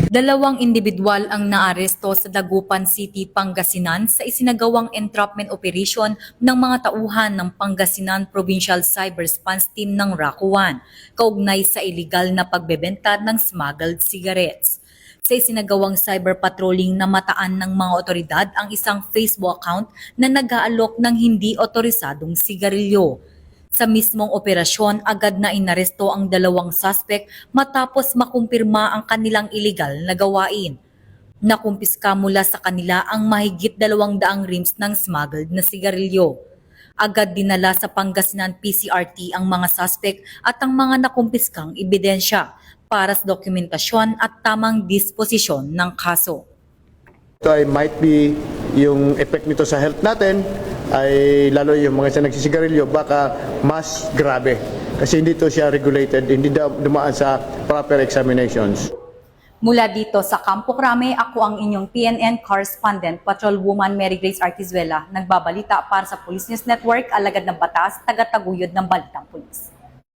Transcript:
Dalawang individual ang naaresto sa Dagupan City, Pangasinan sa isinagawang entrapment operation ng mga tauhan ng Pangasinan Provincial Cyber Response Team ng RACO 1, kaugnay sa iligal na pagbebenta ng smuggled cigarettes. Sa isinagawang cyber patrolling na mataan ng mga otoridad ang isang Facebook account na nag-aalok ng hindi otorisadong sigarilyo. Sa mismong operasyon, agad na inaresto ang dalawang suspect matapos makumpirma ang kanilang iligal na gawain. Nakumpiska mula sa kanila ang mahigit 200 reams ng smuggled na sigarilyo. Agad dinala sa Pangasinan PCRT ang mga suspect at ang mga nakumpiskang ebidensya para sa dokumentasyon at tamang disposisyon ng kaso. Ito ay might be yung effect nito sa health natin ay lalo yung mga nagsisigarilyo baka mas grabe kasi hindi to siya regulated, hindi dumaan sa proper examinations. Mula dito sa Campo Crame, ako ang inyong PNN correspondent, Patrolwoman Mary Grace Artizuela, nagbabalita para sa Police News Network, alagad ng batas, taga-taguyod ng Balitang Pulis.